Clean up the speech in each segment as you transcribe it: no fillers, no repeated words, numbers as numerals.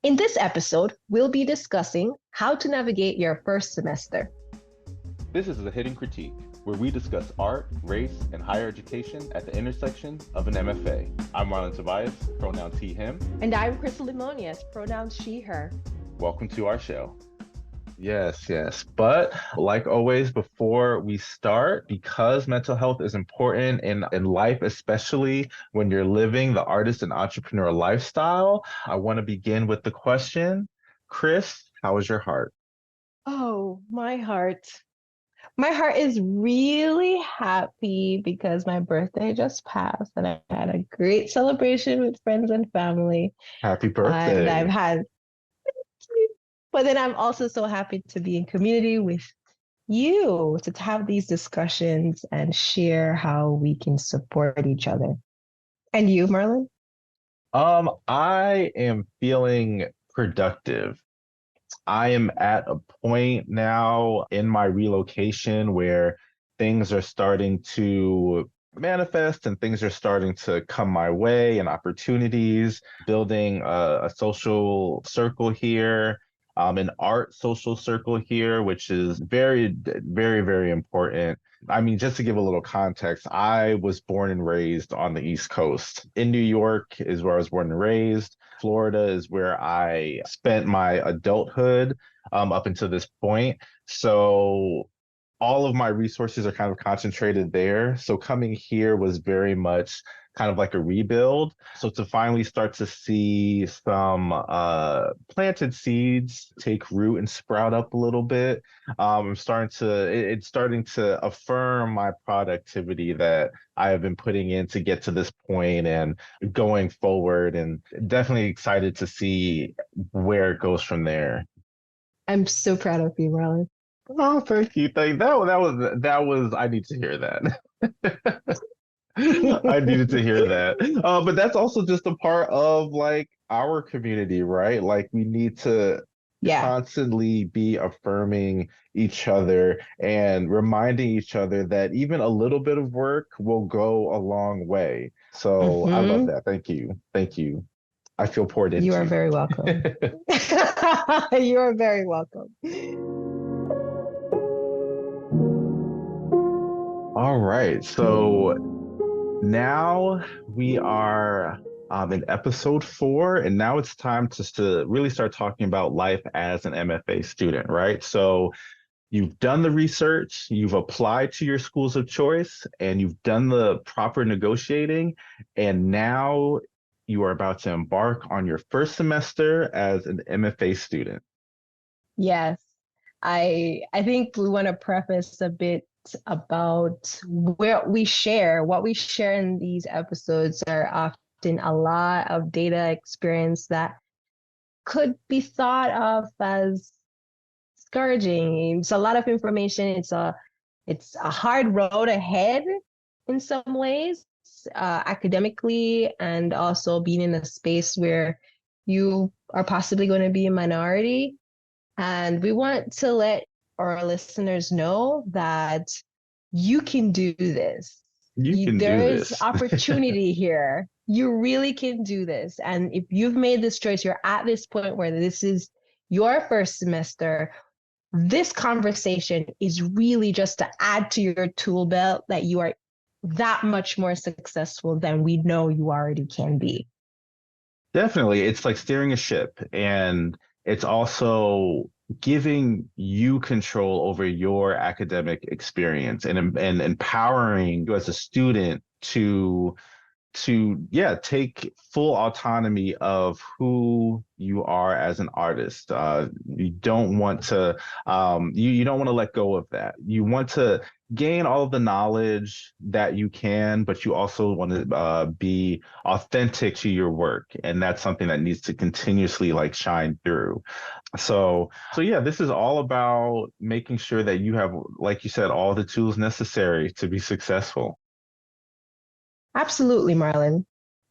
In this episode, we'll be discussing how to navigate your first semester. This is The Hidden Critique, where we discuss art, race, and higher education at the intersection of an MFA. I'm Marlon Tobias, pronouns he, him. And I'm Krystle Lemonias, pronouns she, her. Welcome to our show. Yes. But like always, before we start, because mental health is important in life, especially when you're living the artist and entrepreneur lifestyle, I want to begin with the question, Chris, how is your heart? Oh, my heart. My heart is really happy because my birthday just passed and I had a great celebration with friends and family. Happy And I've birthday. had, but then I'm also so happy to be in community with you to have these discussions and share how we can support each other. And you, Marlon? I am feeling productive. I am at a point now in my relocation where things are starting to manifest and things are starting to come my way and opportunities, building a social circle here, an art social circle here, which is very important. I mean, just to give a little context, I was born and raised on the East Coast. In New York is where I was born and raised. Florida is where I spent my adulthood up until this point. So all of my resources are kind of concentrated there. So coming here was very much kind of like a rebuild. So to finally start to see some planted seeds take root and sprout up a little bit, it's starting to affirm my productivity that I have been putting in to get to this point and going forward, and definitely excited to see where it goes from there. I'm so proud of you, Marlon. Oh, thank you. That was I need to hear that. I needed to hear that. But that's also just a part of like our community, right? Like we need to Yeah. constantly be affirming each other and reminding each other that even a little bit of work will go a long way. So I love Hmm. that. Thank you. Thank you. I feel poured You are into. very welcome. You are very welcome. All right. So now we are in episode 4, and now it's time to really start talking about life as an MFA student, right? So you've done the research, you've applied to your schools of choice, and you've done the proper negotiating, and now you are about to embark on your first semester as an MFA student. Yes. I think we want to preface a bit about what we share in these episodes are often a lot of data experience that could be thought of as discouraging. It's a lot of information. It's a hard road ahead in some ways, academically, and also being in a space where you are possibly going to be a minority. And we want to let our listeners know that you can do this. You can There do is this. opportunity here. You really can do this. And if you've made this choice, you're at this point where this is your first semester, this conversation is really just to add to your tool belt that you are that much more successful than we know you already can be. Definitely. It's like steering a ship, and it's also giving you control over your academic experience and empowering you as a student to take full autonomy of who you are as an artist. You don't want to you don't want to let go of that. You want to gain all of the knowledge that you can, but you also want to be authentic to your work, and that's something that needs to continuously like shine through. So yeah, this is all about making sure that you have, like you said, all the tools necessary to be successful. Absolutely, Marlon.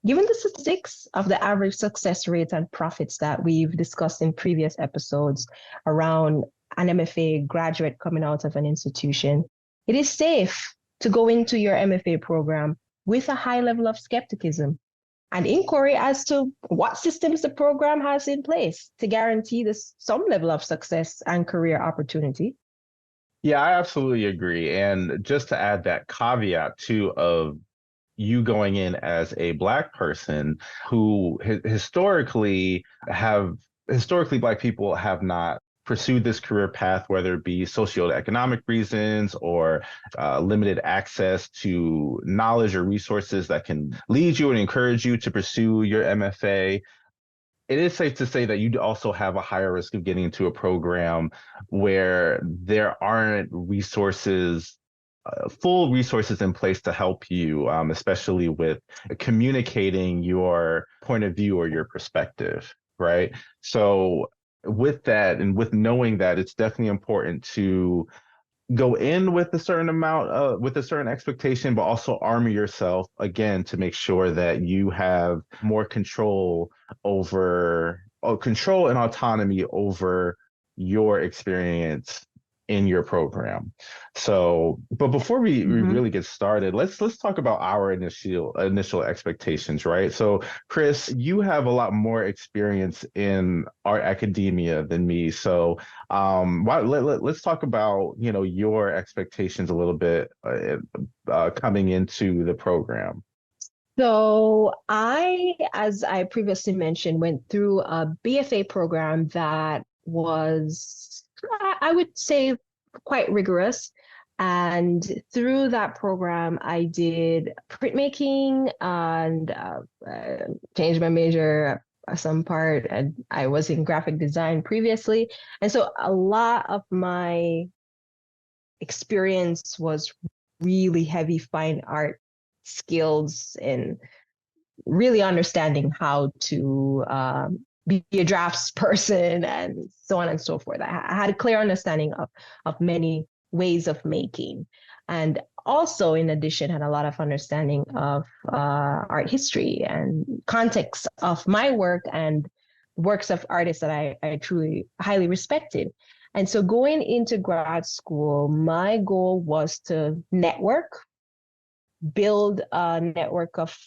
Given the statistics of the average success rates and profits that we've discussed in previous episodes around an MFA graduate coming out of an institution, it is safe to go into your MFA program with a high level of skepticism. and inquiry as to what systems the program has in place to guarantee this some level of success and career opportunity. Yeah, I absolutely agree. And just to add that caveat too of you going in as a Black person who historically Black people have not pursued this career path, whether it be socioeconomic reasons or limited access to knowledge or resources that can lead you and encourage you to pursue your MFA. It is safe to say that you also have a higher risk of getting into a program where there aren't full resources in place to help you, especially with communicating your point of view or your perspective, right? So, with that and with knowing that, it's definitely important to go in with a certain amount with a certain expectation, but also armor yourself again to make sure that you have more control and autonomy over your experience in your program. So, but before we Mm-hmm. really get started, let's talk about our initial expectations, right? So, Chris, you have a lot more experience in art academia than me. So, let's talk about, your expectations a little bit coming into the program. So as I previously mentioned, went through a BFA program that was, I would say, quite rigorous. And through that program, I did printmaking and changed my major some part. And I was in graphic design previously. And so a lot of my experience was really heavy fine art skills and really understanding how to be a drafts person and so on and so forth. I had a clear understanding of many ways of making. And also, in addition, had a lot of understanding of art history and context of my work and works of artists that I truly highly respected. And so going into grad school, my goal was to network, build a network of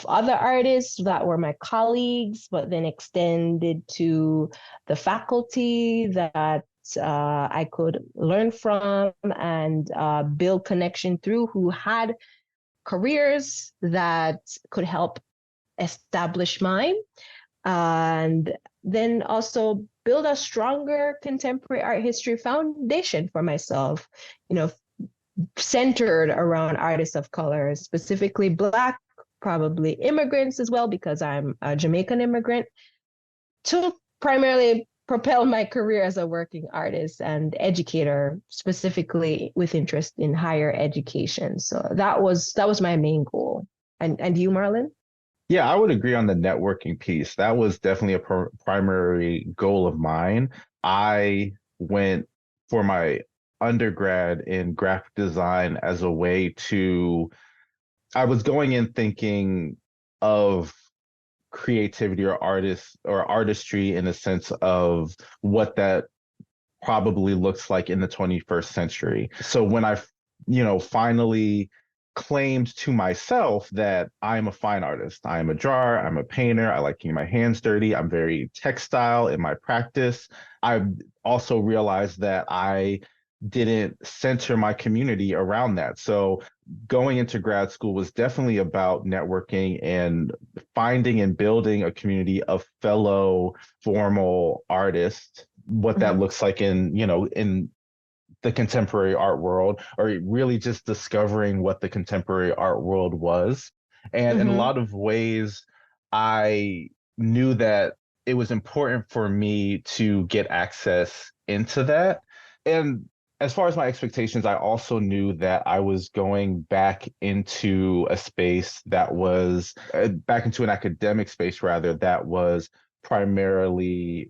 other artists that were my colleagues, but then extended to the faculty that I could learn from and build connection through who had careers that could help establish mine. And then also build a stronger contemporary art history foundation for myself, centered around artists of color, specifically Black, probably immigrants as well, because I'm a Jamaican immigrant, to primarily propel my career as a working artist and educator, specifically with interest in higher education. So that was my main goal. And you, Marlon? Yeah, I would agree on the networking piece. That was definitely a primary goal of mine. I went for my undergrad in graphic design as a way to, I was going in thinking of creativity or artistry in a sense of what that probably looks like in the 21st century. So when I, finally claimed to myself that I'm a fine artist, I'm a drawer, I'm a painter, I like getting my hands dirty, I'm very textile in my practice. I also realized that I didn't center my community around that. So going into grad school was definitely about networking and finding and building a community of fellow formal artists, what that Mm-hmm. looks like in the contemporary art world, or really just discovering what the contemporary art world was. And in a Mm-hmm. lot of ways, I knew that it was important for me to get access into that. And as far as my expectations, I also knew that I was going back into a space that was back into an academic space, rather, that was predominantly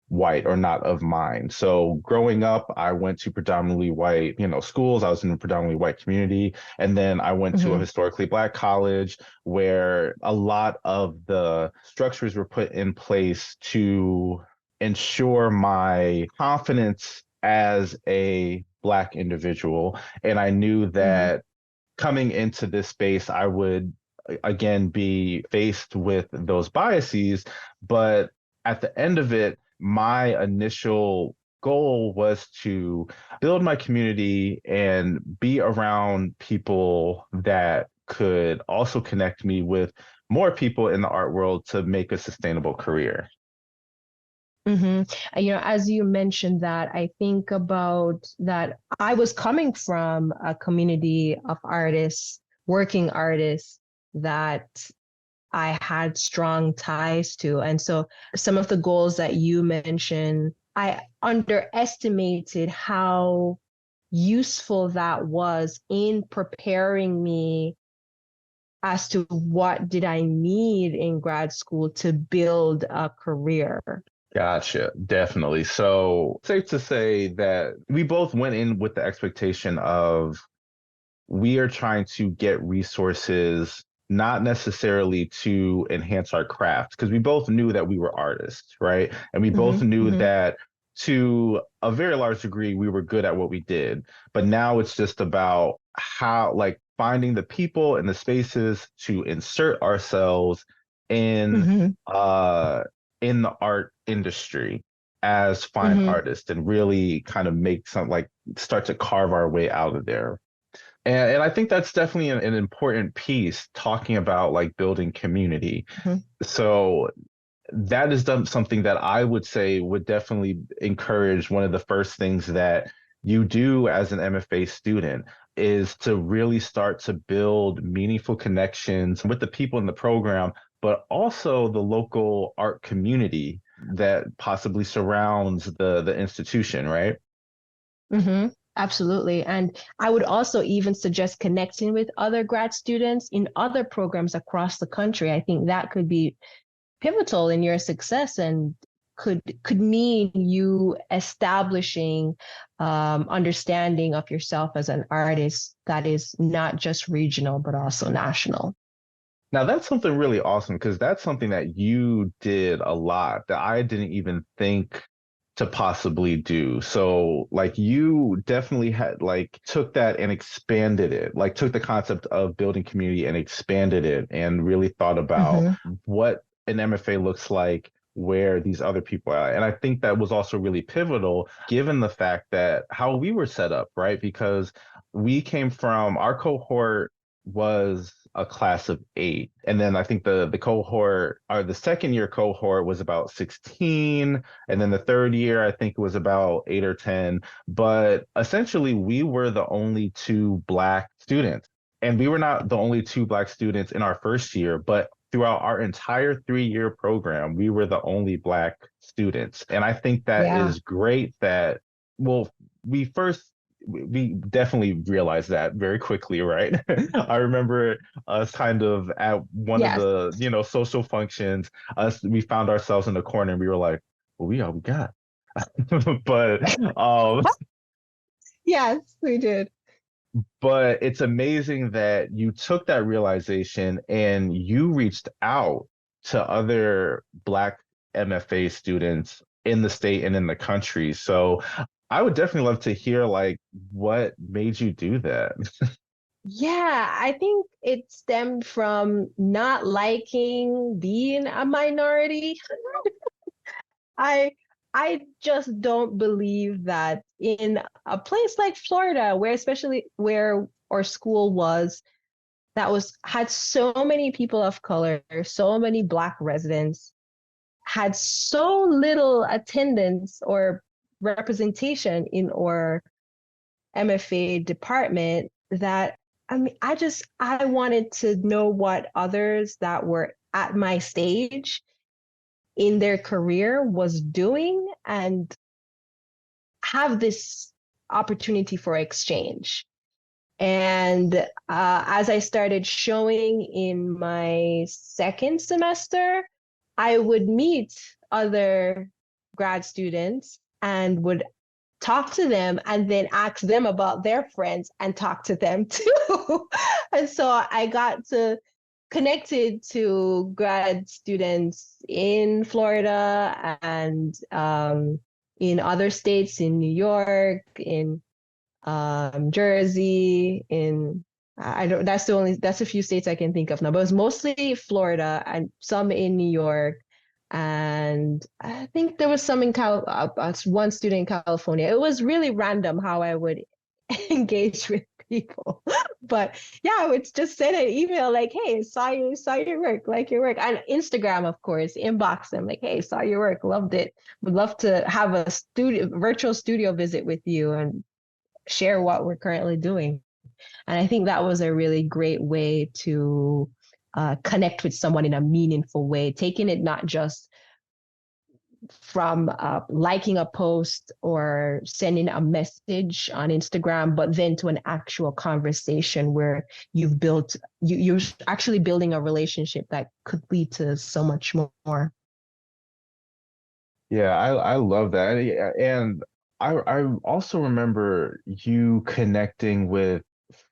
white or not of mine. So growing up, I went to predominantly white, schools. I was in a predominantly white community. And then I went to a Mm-hmm. historically Black college where a lot of the structures were put in place to ensure my confidence as a Black individual. And I knew Mm-hmm. that coming into this space, I would again, be faced with those biases. But at the end of it, my initial goal was to build my community and be around people that could also connect me with more people in the art world to make a sustainable career. As you mentioned that, I think about that I was coming from a community of artists, working artists that I had strong ties to. And so some of the goals that you mentioned, I underestimated how useful that was in preparing me as to what did I need in grad school to build a career. Gotcha. Definitely. So safe to say that we both went in with the expectation of we are trying to get resources, not necessarily to enhance our craft, because we both knew that we were artists, right? And we both knew that to a very large degree, we were good at what we did. But now it's just about how, like, finding the people and the spaces to insert ourselves in in the art industry as fine artists and really kind of make some, like, start to carve our way out of there. And I think that's definitely an important piece, talking about like building community. So that is something that I would say would definitely encourage. One of the first things that you do as an MFA student is to really start to build meaningful connections with the people in the program, but also the local art community that possibly surrounds the institution, right? Absolutely. And I would also even suggest connecting with other grad students in other programs across the country. I think that could be pivotal in your success and could mean you establishing understanding of yourself as an artist that is not just regional, but also national. Now that's something really awesome, because that's something that you did a lot that I didn't even think to possibly do. So like you definitely had like took that and expanded it, like took the concept of building community and expanded it and really thought about what an MFA looks like, where these other people are. And I think that was also really pivotal given the fact that how we were set up, right? Because we came from, our cohort was a class of 8, and then I think the cohort, or the second year cohort, was about 16, and then the third year I think it was about 8 or 10. But essentially we were the only 2 Black students, and we were not the only 2 Black students in our first year, but throughout our entire 3-year program we were the only Black students. And I think that is great that, well, we first, we definitely realized that very quickly, right? I remember us kind of at one of the, social functions, we found ourselves in the corner and we were like, well, we all we got. But Yes, we did. But it's amazing that you took that realization and you reached out to other Black MFA students in the state and in the country. So I would definitely love to hear like what made you do that. Yeah, I think it stemmed from not liking being a minority. I I just don't believe that in a place like Florida, where especially where our school was, that was had so many people of color, so many Black residents, had so little attendance or representation in our MFA department that I mean, I wanted to know what others that were at my stage in their career was doing and have this opportunity for exchange. And as I started showing in my second semester, I would meet other grad students and would talk to them and then ask them about their friends and talk to them too. And so I got to connected to grad students in Florida and in other states, in New York, in Jersey, in I don't, that's a few states I can think of now, but it's mostly Florida and some in New York. And I think there was some in one student in California. It was really random how I would engage with people. But yeah, I would just send an email like, hey, saw your work, like your work. And Instagram, of course, inbox them like, hey, saw your work, loved it. Would love to have a virtual studio visit with you and share what we're currently doing. And I think that was a really great way to connect with someone in a meaningful way, taking it not just from liking a post or sending a message on Instagram, but then to an actual conversation where you're actually building a relationship that could lead to so much more. Yeah, I love that. And I also remember you connecting with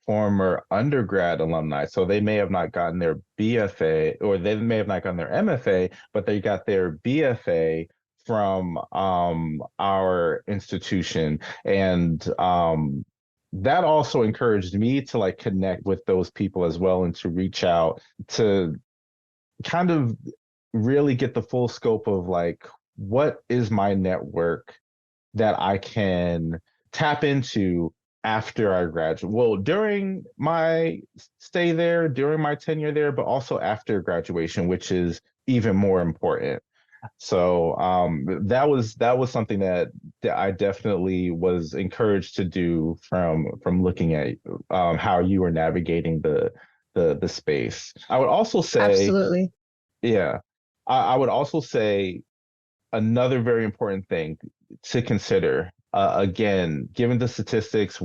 former undergrad alumni. So they may have not gotten their BFA, or they may have not gotten their MFA, but they got their BFA from our institution. And that also encouraged me to like connect with those people as well and to reach out to kind of really get the full scope of like what is my network that I can tap into after I graduate. Well, during my stay there, during my tenure there, but also after graduation, which is even more important. So that was something that I definitely was encouraged to do from looking at how you were navigating the space. I would also say, Absolutely. yeah, I would also say another very important thing to consider, again, given the statistics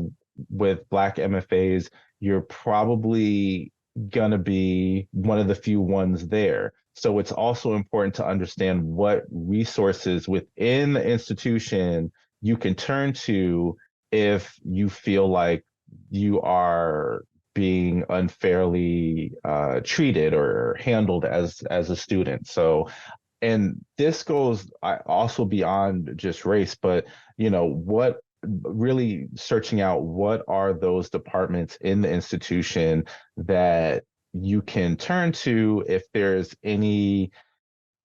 with Black MFAs, you're probably going to be one of the few ones there. So it's also important to understand what resources within the institution you can turn to if you feel like you are being unfairly treated or handled as a student. So and this goes also beyond just race, but what really searching out what are those departments in the institution that you can turn to if there's any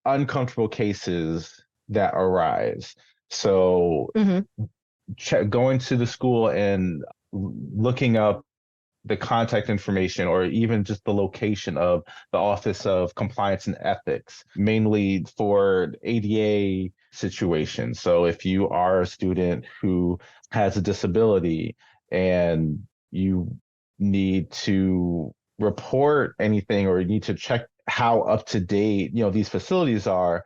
uncomfortable cases that arise. So Mm-hmm. going to the school and looking up the contact information or even just the location of the Office of Compliance and Ethics, mainly for ADA situations. So if you are a student who has a disability and you need to report anything or you need to check how up to date, these facilities are,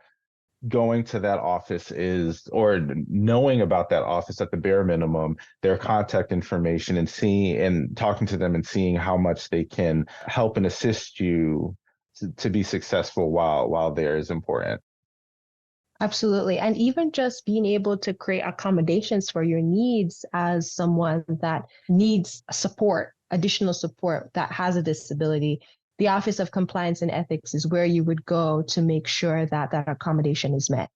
going to that office is, or knowing about that office at the bare minimum, their contact information, and seeing and talking to them and seeing how much they can help and assist you to be successful while there is important. Absolutely. And even just being able to create accommodations for your needs as someone that needs support, additional support that has a disability. The Office of Compliance and Ethics is where you would go to make sure that that accommodation is met.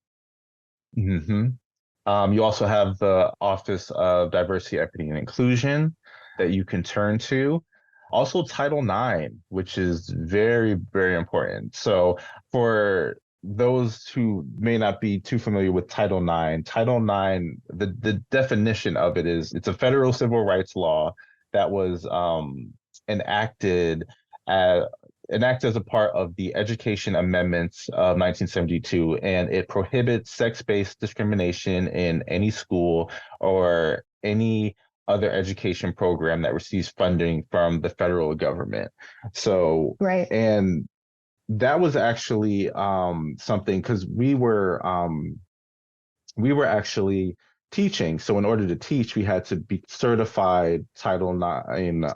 Mm-hmm. You also have the Office of Diversity, Equity, and Inclusion that you can turn to. Also, Title IX, which is very, very important. So, for those who may not be too familiar with Title IX, Title IX, the definition of it is it's a federal civil rights law that was enacted as enacted as a part of the Education Amendments of 1972, and it prohibits sex-based discrimination in any school or any other education program that receives funding from the federal government. So, Right. and that was actually something because we were actually teaching. So in order to teach, we had to be certified Title IX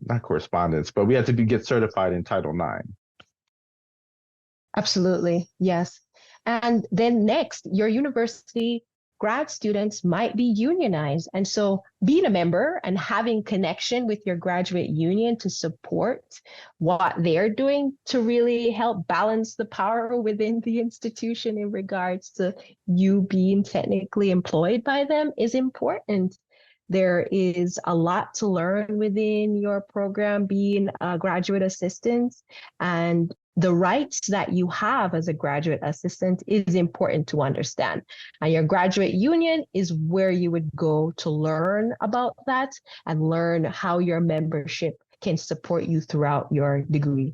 not correspondence, but we had to get certified in Title IX. Absolutely. Yes. And then next, your university grad students might be unionized. And so being a member and having connection with your graduate union to support what they're doing to really help balance the power within the institution in regards to you being technically employed by them is important. There is a lot to learn within your program being a graduate assistant, and the rights that you have as a graduate assistant is important to understand. And your graduate union is where you would go to learn about that and learn how your membership can support you throughout your degree.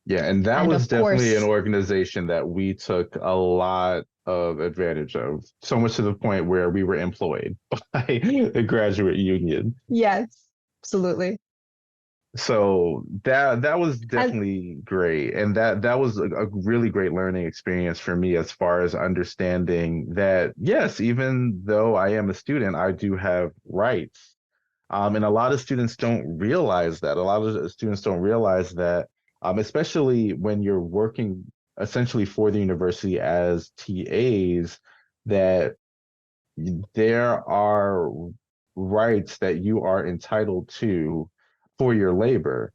Yeah, and that And was of definitely an course, organization that we took a lot of advantage of, so much to the point where we were employed by the graduate union. yes, absolutely. So that was And definitely great, and that was a really great learning experience for me as far as understanding that yes, even though I am a student, I do have rights. And a lot of students don't realize that. A lot of students don't realize that, especially when you're working essentially for the university as TAs, that there are rights that you are entitled to for your labor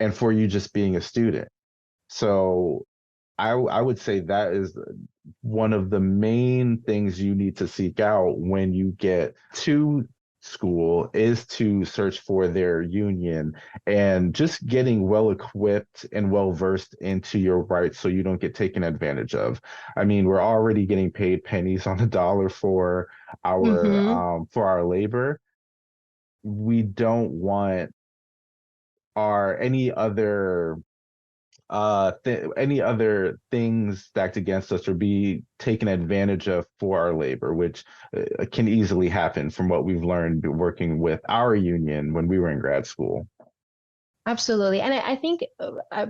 and for you just being a student. So I would say that is one of the main things you need to seek out when you get to school is to search for their union and just getting well equipped and well versed into your rights so you don't get taken advantage of. I mean, we're already getting paid pennies on the dollar mhm. for our labor. We don't want our any other things stacked against us or be taken advantage of for our labor, which can easily happen from what we've learned working with our union when we were in grad school. Absolutely. And I think a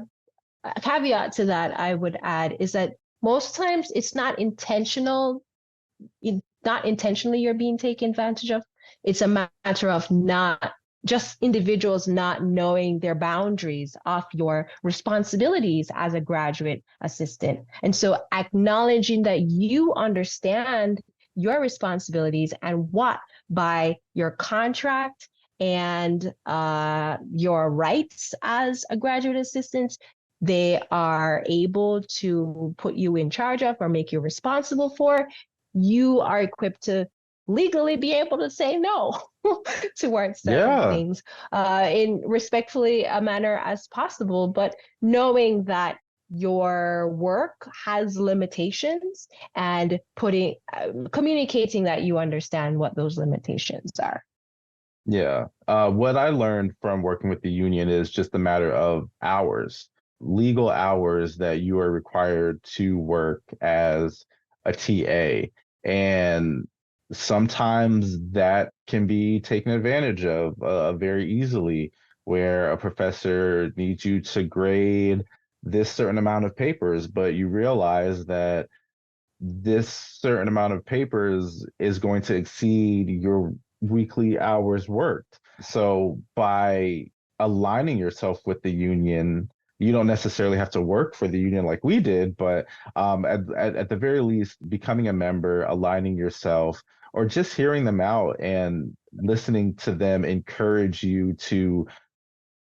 caveat to that I would add is that most times it's not intentional, not intentionally you're being taken advantage of. It's a matter of not just individuals not knowing their boundaries of your responsibilities as a graduate assistant. And so acknowledging that you understand your responsibilities and what by your contract and your rights as a graduate assistant they are able to put you in charge of or make you responsible for, you are equipped to legally be able to say no towards certain Yeah. things in respectfully a manner as possible, but knowing that your work has limitations and putting communicating that you understand what those limitations are. Yeah. What I learned from working with the union is just a matter of hours, legal hours that you are required to work as a TA. And sometimes that can be taken advantage of very easily, where a professor needs you to grade this certain amount of papers, but you realize that this certain amount of papers is going to exceed your weekly hours worked. So by aligning yourself with the union, you don't necessarily have to work for the union like we did, but at the very least, becoming a member, aligning yourself, or just hearing them out and listening to them encourage you to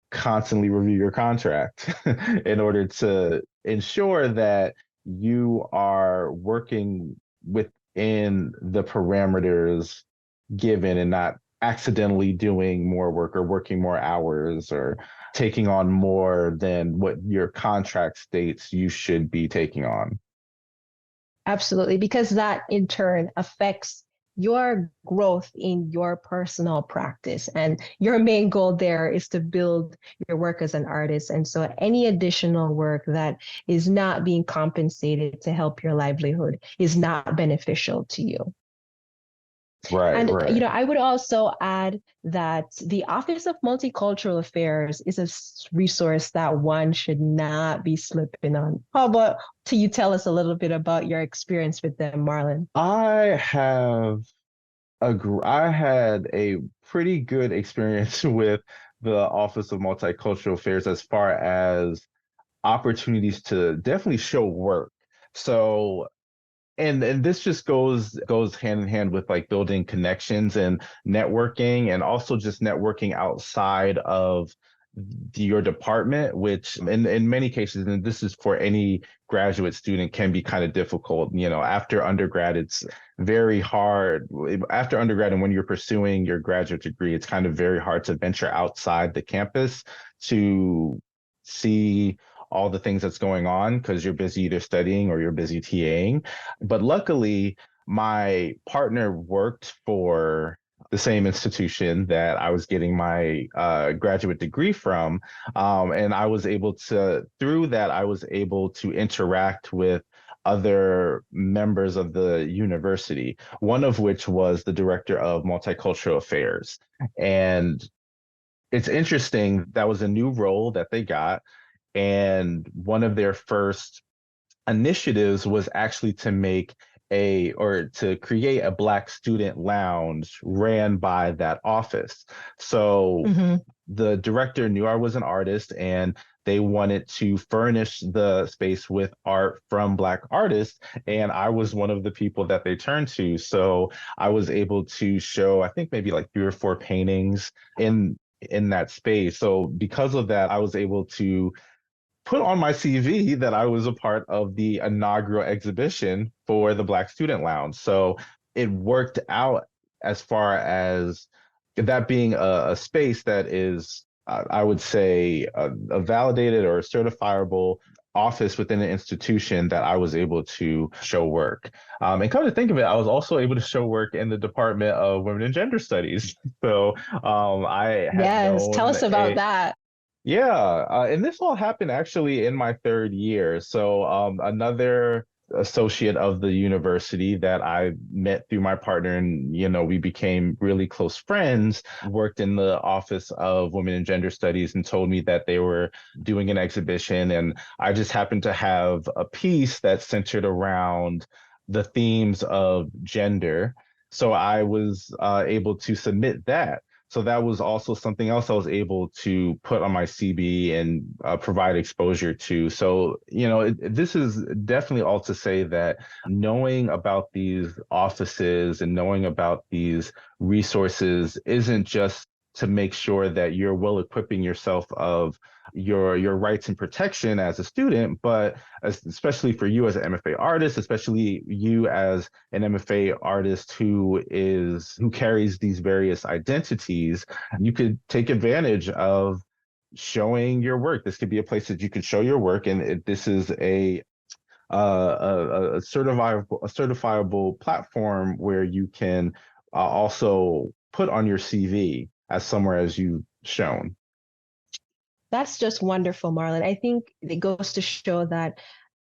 constantly review your contract in order to ensure that you are working within the parameters given and not accidentally doing more work or working more hours or taking on more than what your contract states you should be taking on. Absolutely, because that in turn affects your growth in your personal practice. And your main goal there is to build your work as an artist. And so any additional work that is not being compensated to help your livelihood is not beneficial to you. Right, And, right. I would also add that the Office of Multicultural Affairs is a resource that one should not be slipping on. How about to you tell us a little bit about your experience with them, Marlon? I had a pretty good experience with the Office of Multicultural Affairs as far as opportunities to definitely show work. So and this just goes hand in hand with like building connections and networking and also just networking outside of your department, which in many cases, and this is for any graduate student, can be kind of difficult. After undergrad, it's very hard. After undergrad, and when you're pursuing your graduate degree, it's kind of very hard to venture outside the campus to see all the things that's going on because you're busy either studying or you're busy TAing. But luckily, my partner worked for the same institution that I was getting my graduate degree from. And through that, I was able to interact with other members of the university, one of which was the director of multicultural affairs. And it's interesting, that was a new role that they got. And one of their first initiatives was actually to create a Black student lounge ran by that office. So the director knew I was an artist and they wanted to furnish the space with art from Black artists. And I was one of the people that they turned to. So I was able to show, I think maybe like 3 or 4 paintings in that space. So because of that, I was able to put on my CV that I was a part of the inaugural exhibition for the Black Student Lounge. So it worked out as far as that being a space that is, I would say, a validated or a certifiable office within an institution that I was able to show work. And come to think of it, I was also able to show work in the Department of Women and Gender Studies. So I had Yes, tell known us about that. yeah, and this all happened actually in my 3rd year. So another associate of the university that I met through my partner, and we became really close friends, worked in the Office of Women and Gender Studies and told me that they were doing an exhibition, and I just happened to have a piece that centered around the themes of gender. So I was able to submit that. So that was also something else I was able to put on my CV and provide exposure to. So, this is definitely all to say that knowing about these offices and knowing about these resources isn't just to make sure that you're well equipping yourself of your rights and protection as a student, but especially for you as an MFA artist, especially you as an MFA artist who carries these various identities, you could take advantage of showing your work. This could be a place that you could show your work, and this is a certifiable platform where you can also put on your CV as somewhere as you've shown. That's just wonderful, Marlon. I think it goes to show that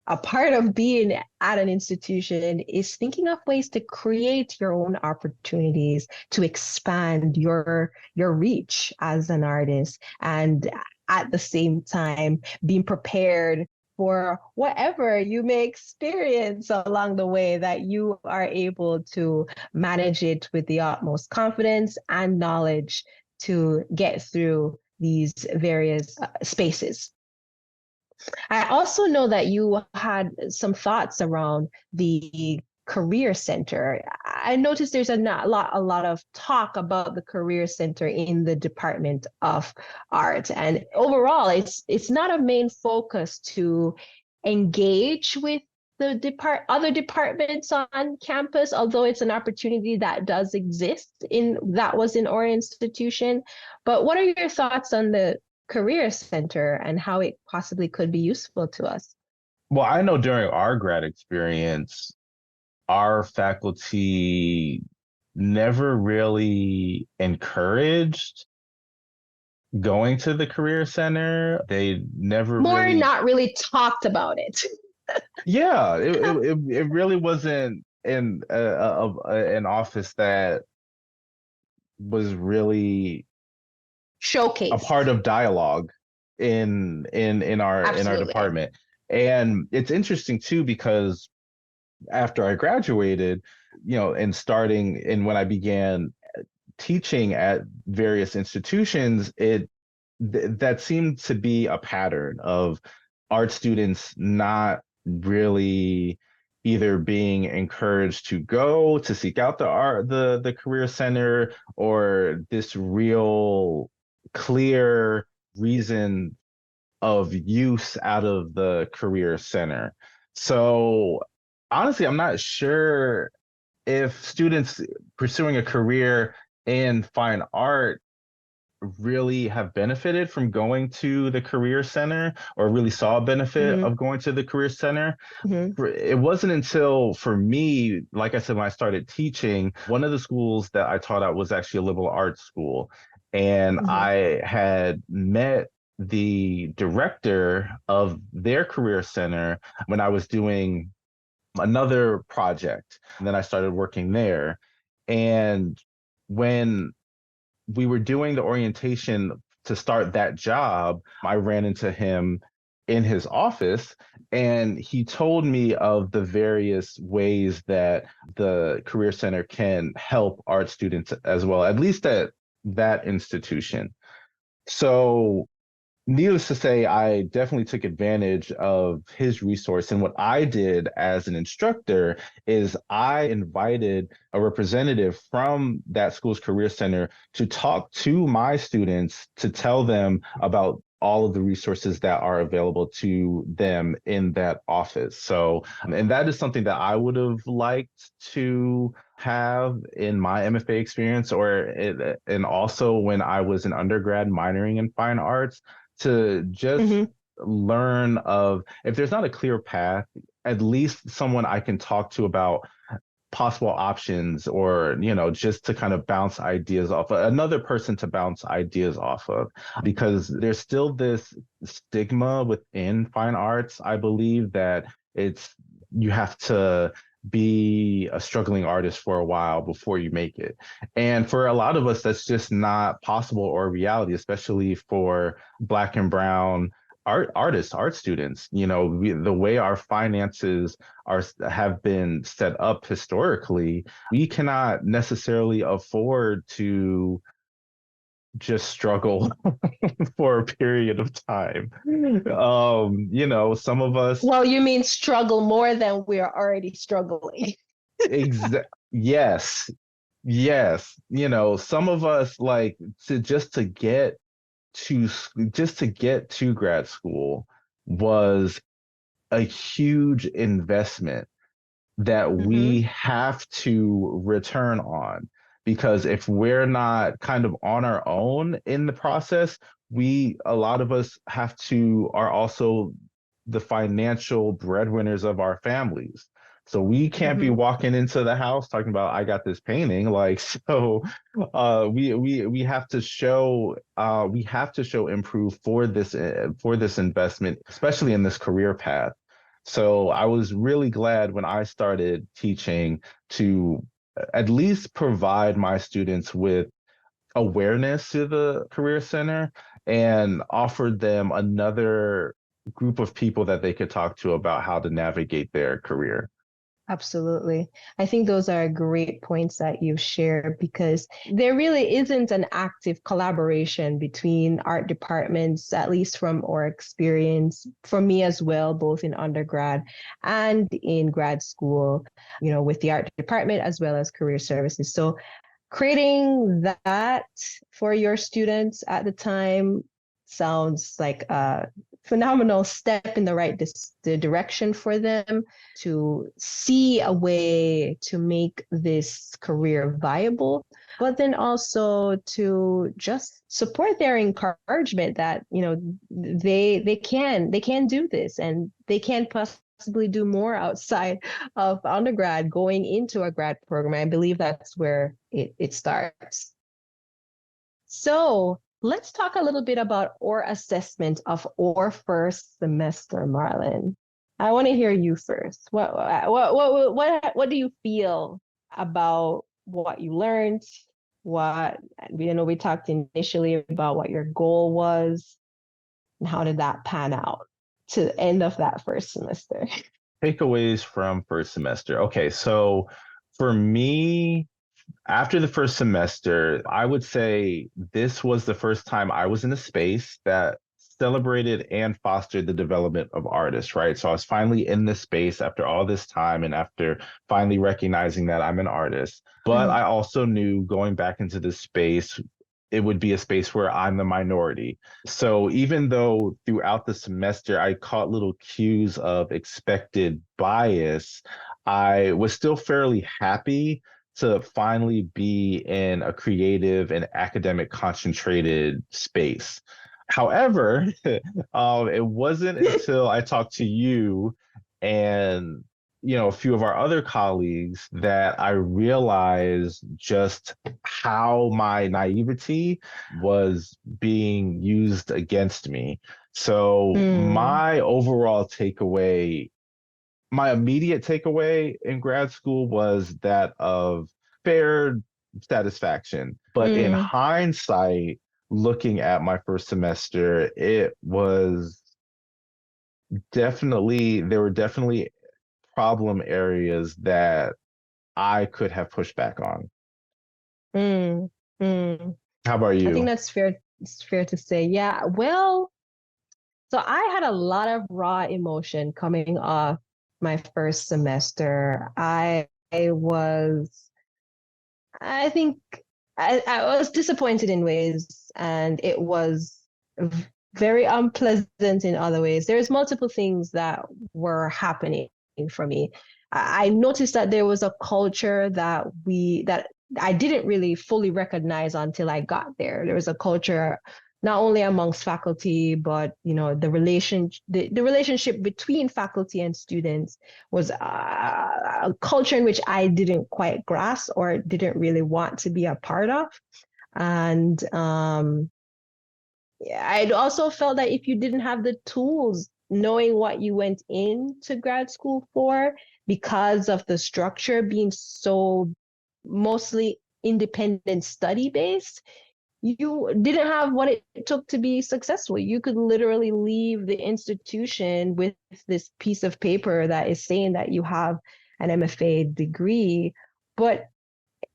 a part of being at an institution is thinking of ways to create your own opportunities to expand your reach as an artist, and at the same time being prepared for whatever you may experience along the way, that you are able to manage it with the utmost confidence and knowledge to get through these various spaces. I also know that you had some thoughts around the Career Center. I noticed there's a lot of talk about the Career Center in the Department of Art, and overall, it's not a main focus to engage with the other departments on campus, although it's an opportunity that does exist that was in our institution. But what are your thoughts on the Career Center and how it possibly could be useful to us? Well, I know during our grad experience, our faculty never really encouraged going to the Career Center. They never really not really talked about it. Yeah, it really wasn't in an office that was really showcase a part of dialogue in our department. And it's interesting too, because after I graduated, and when I began teaching at various institutions, that seemed to be a pattern of art students not really either being encouraged to go to seek out the Career Center, or this real clear reason of use out of the Career Center. So honestly, I'm not sure if students pursuing a career in fine art really have benefited from going to the Career Center or really saw a benefit Mm-hmm. of going to the Career Center. Mm-hmm. It wasn't until, for me, like I said, when I started teaching, one of the schools that I taught at was actually a liberal arts school. And Mm-hmm. I had met the director of their Career Center when I was doing another project. And then I started working there. And when we were doing the orientation to start that job, I ran into him in his office and he told me of the various ways that the Career Center can help art students as well, at least at that institution. So needless to say, I definitely took advantage of his resource. And what I did as an instructor is I invited a representative from that school's Career Center to talk to my students to tell them about all of the resources that are available to them in that office. So, and that is something that I would have liked to have in my MFA experience, and also when I was an undergrad minoring in fine arts, to just Mm-hmm. learn of, if there's not a clear path, at least someone I can talk to about possible options, or just to kind of bounce ideas off of, another person to bounce ideas off of, because there's still this stigma within fine arts, I believe, that it's you have to be a struggling artist for a while before you make it. And for a lot of us, that's just not possible or reality, especially for Black and brown art students. The way our finances have been set up historically, we cannot necessarily afford to just struggle for a period of time. Some of us, Well, you mean struggle more than we are already struggling. yes, yes, some of us, like, to to just to get to grad school was a huge investment that Mm-hmm. we have to return on, because if we're not kind of on our own in the process, a lot of us are also the financial breadwinners of our families. So we can't be Mm-hmm. walking into the house talking about, I got this painting, like, so we have to show improve for this investment, especially in this career path. So I was really glad when I started teaching to at least provide my students with awareness to the Career Center and offered them another group of people that they could talk to about how to navigate their career. Absolutely. I think those are great points that you've shared, because there really isn't an active collaboration between art departments, at least from our experience, for me as well, both in undergrad and in grad school, with the art department as well as career services. So creating that for your students at the time sounds like a phenomenal step in the direction for them to see a way to make this career viable, but then also to just support their encouragement that they can do this, and they can possibly do more outside of undergrad going into a grad program. I believe that's where it starts. So let's talk a little bit about our assessment of our first semester, Marlon. I want to hear you first. What do you feel about what you learned? What we talked initially about what your goal was, and how did that pan out to the end of that first semester? Takeaways from first semester. Okay, so for me, after the first semester, I would say this was the first time I was in a space that celebrated and fostered the development of artists, right? So I was finally in this space after all this time and after finally recognizing that I'm an artist. But Mm-hmm. I also knew, going back into this space, it would be a space where I'm the minority. So even though throughout the semester I caught little cues of expected bias, I was still fairly happy to finally be in a creative and academic concentrated space. However, it wasn't until I talked to you and a few of our other colleagues that I realized just how my naivety was being used against me. So Mm, my immediate takeaway in grad school was that of fair satisfaction. But in mm, hindsight, looking at my first semester, there were definitely problem areas that I could have pushed back on. mm, mm. How about I think you? that's fair. It's fair to say. Yeah. Well, so I had a lot of raw emotion coming off my first semester. I think I was disappointed in ways, and it was very unpleasant in other ways. There's multiple things that were happening for me. I noticed that there was a culture that I didn't really fully recognize until I got there. There was a culture not only amongst faculty, but the relationship between faculty and students was a culture in which I didn't quite grasp or didn't really want to be a part of. And I also felt that if you didn't have the tools, knowing what you went into grad school for, because of the structure being so mostly independent study based, you didn't have what it took to be successful. You could literally leave the institution with this piece of paper that is saying that you have an MFA degree, but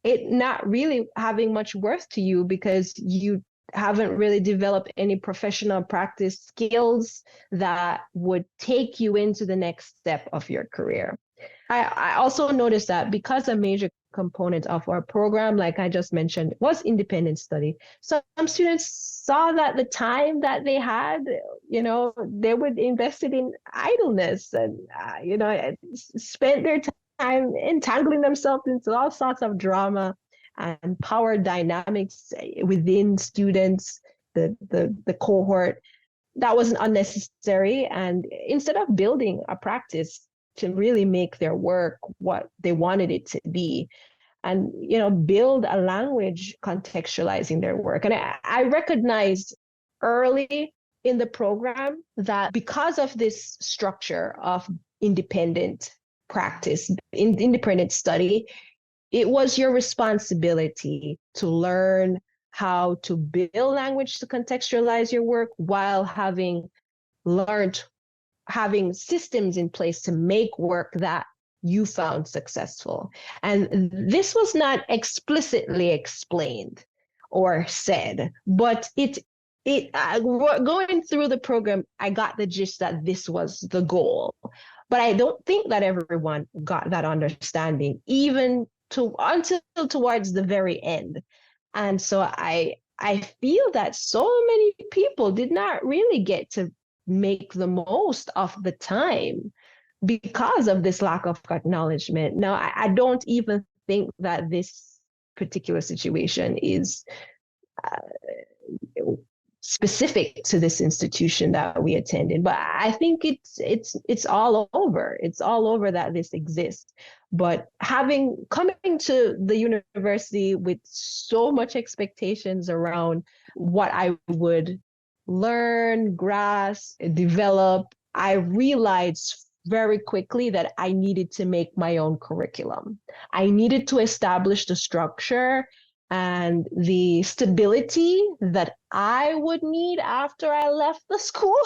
it not really having much worth to you because you haven't really developed any professional practice skills that would take you into the next step of your career. I also noticed that because a major component of our program, like I just mentioned, was independent study. So some students saw that the time that they had, they would invest it in idleness and, spent their time entangling themselves into all sorts of drama and power dynamics within students, the cohort that wasn't unnecessary. And instead of building a practice to really make their work what they wanted it to be, and build a language contextualizing their work. And I recognized early in the program that because of this structure of independent practice, independent study, it was your responsibility to learn how to build language to contextualize your work while learned having systems in place to make work that you found successful. And this was not explicitly explained or said, but going through the program, I got the gist that this was the goal. But I don't think that everyone got that understanding, even until towards the very end. And so I feel that so many people did not really get to make the most of the time because of this lack of acknowledgement. Now, I don't even think that this particular situation is specific to this institution that we attended, but I think it's all over. It's all over that this exists. But coming to the university with so much expectations around what I would learn, grasp, develop, I realized very quickly that I needed to make my own curriculum. I needed to establish the structure and the stability that I would need after I left the school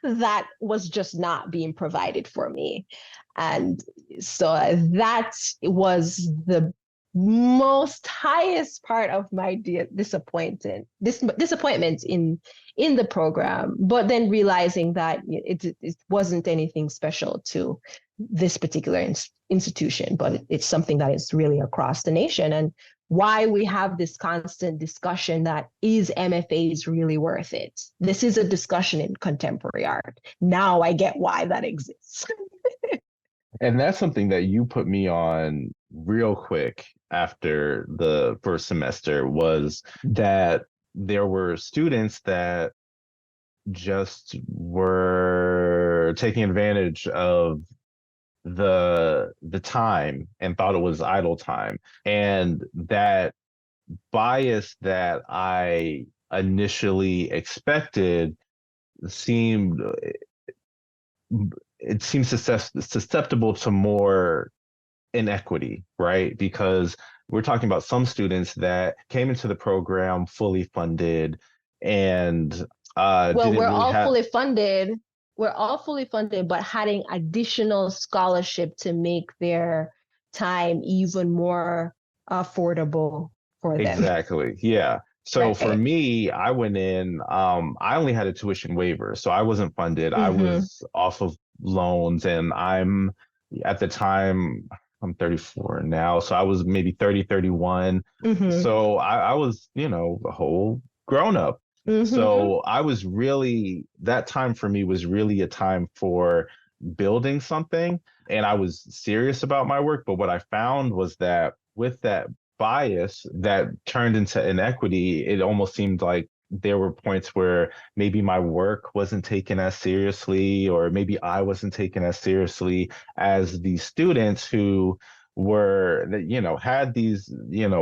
that was just not being provided for me. And so that was the most highest part of my disappointment in the program, but then realizing that it wasn't anything special to this particular institution, but it's something that is really across the nation. And why we have this constant discussion that is MFAs really worth it? This is a discussion in contemporary art. Now I get why that exists. And that's something that you put me on real quick after the first semester, was that there were students that just were taking advantage of the time and thought it was idle time. And that bias that I initially expected seemed it seems susceptible to more inequity, right? Because we're talking about some students that came into the program fully funded and Well, didn't really have. We're all fully funded, but having additional scholarship to make their time even more affordable for them. Exactly. Yeah. So for Right. me, I went in, I only had a tuition waiver, so I wasn't funded. I Mm-hmm. was off of loans, and I'm at the time, I'm 34 now, so I was maybe 30, 31. Mm-hmm. So I was, a whole grown up. Mm-hmm. So I was really, that time for me was really a time for building something. And I was serious about my work. But what I found was that with that bias that turned into inequity, it almost seemed like there were points where maybe my work wasn't taken as seriously, or maybe I wasn't taken as seriously as the students who were, had these,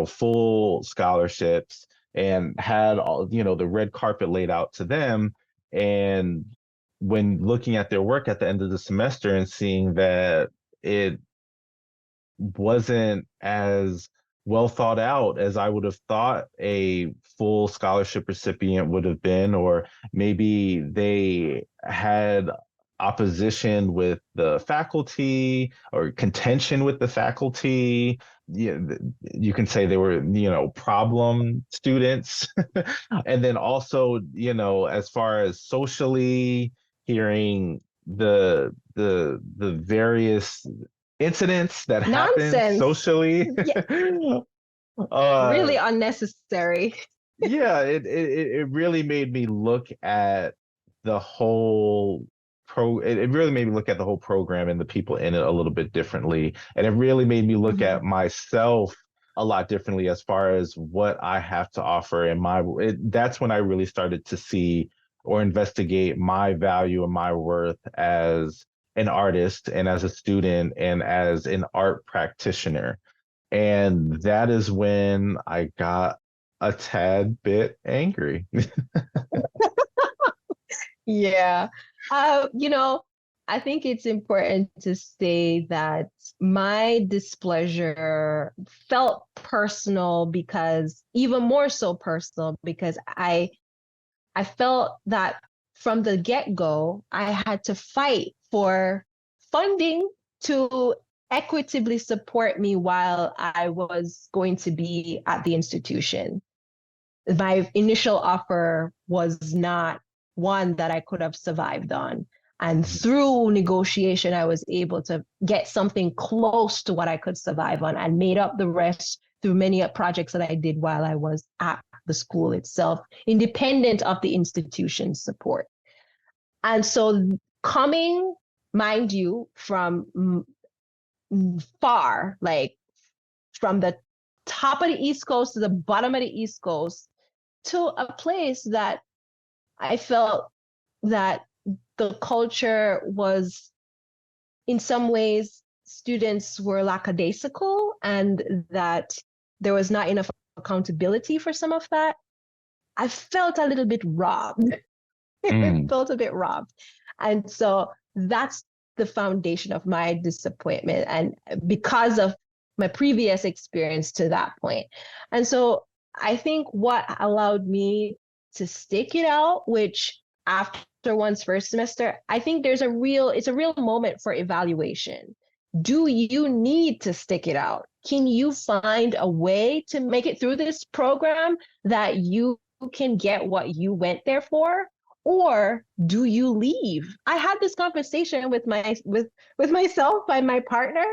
full scholarships and had all, the red carpet laid out to them. And when looking at their work at the end of the semester and seeing that it wasn't as well thought out as I would have thought a full scholarship recipient would have been, or maybe they had opposition with the faculty or contention with the faculty. You can say they were, problem students. And then also, as far as socially, hearing the various incidents that happen Nonsense. socially. Yeah, uh really unnecessary. yeah, it really made me look at the whole it really made me look at the whole program and the people in it a little bit differently. And it really made me look Mm-hmm. at myself a lot differently as far as what I have to offer. And that's when I really started to see or investigate my value and my worth as an artist and as a student and as an art practitioner. And that is when I got a tad bit angry. Yeah. You know, I think it's important to say that my displeasure felt personal, because even more so personal, because I felt that from the get-go, I had to fight for funding to equitably support me while I was going to be at the institution. My initial offer was not one that I could have survived on. And through negotiation, I was able to get something close to what I could survive on, and made up the rest through many projects that I did while I was at the school itself, independent of the institution's support. And so, coming, mind you, from far, like from the top of the East Coast to the bottom of the East Coast, to a place that I felt that the culture was, in some ways, students were lackadaisical, and that there was not enough accountability for some of that. I felt a little bit robbed. Mm. Felt a bit robbed. And so that's the foundation of my disappointment, and because of my previous experience to that point. And so I think what allowed me to stick it out, which after one's first semester, I think it's a real moment for evaluation. Do you need to stick it out? Can you find a way to make it through this program that you can get what you went there for? Or do you leave? I had this conversation with myself and my partner,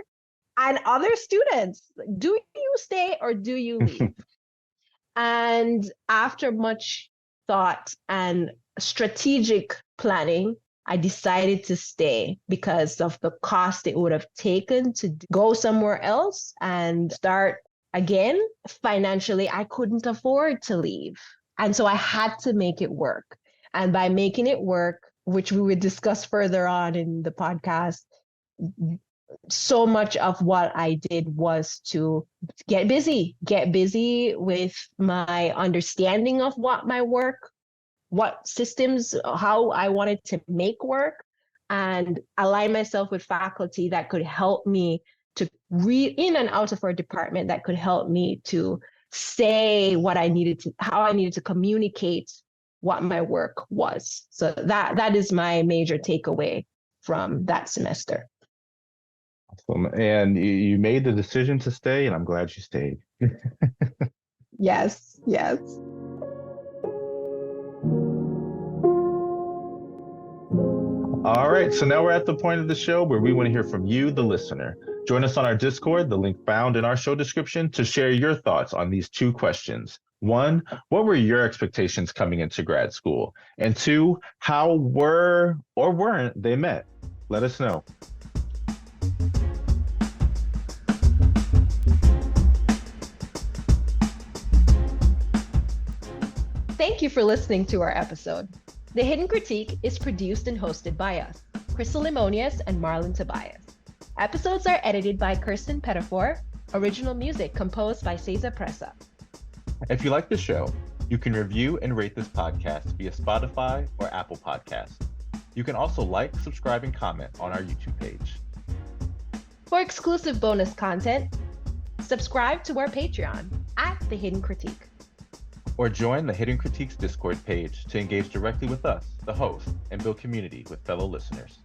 and other students, do you stay or do you leave? And after much thought and strategic planning, I decided to stay because of the cost it would have taken to go somewhere else and start again. Financially, I couldn't afford to leave. And so I had to make it work. And by making it work, which we would discuss further on in the podcast, so much of what I did was to get busy with my understanding of what my work, what systems, how I wanted to make work, and align myself with faculty that could help me to in and out of our department, that could help me to say what I needed to, how I needed to communicate what my work was. So that is my major takeaway from that semester. Awesome. And you made the decision to stay, and I'm glad you stayed. Yes. All right, so now we're at the point of the show where we want to hear from you, the listener. Join us on our Discord, the link found in our show description, to share your thoughts on these two questions. 1, what were your expectations coming into grad school? And 2, how were or weren't they met? Let us know. Thank you for listening to our episode. The Hidden Critique is produced and hosted by us, Lemonias and Marlon Tobias. Episodes are edited by Kirsten Pettifor. Original music composed by Cesar Presa. If you like the show, you can review and rate this podcast via Spotify or Apple Podcasts. You can also like, subscribe, and comment on our YouTube page. For exclusive bonus content, subscribe to our Patreon at The Hidden Critique. Or join the Hidden Critiques Discord page to engage directly with us, the host, and build community with fellow listeners.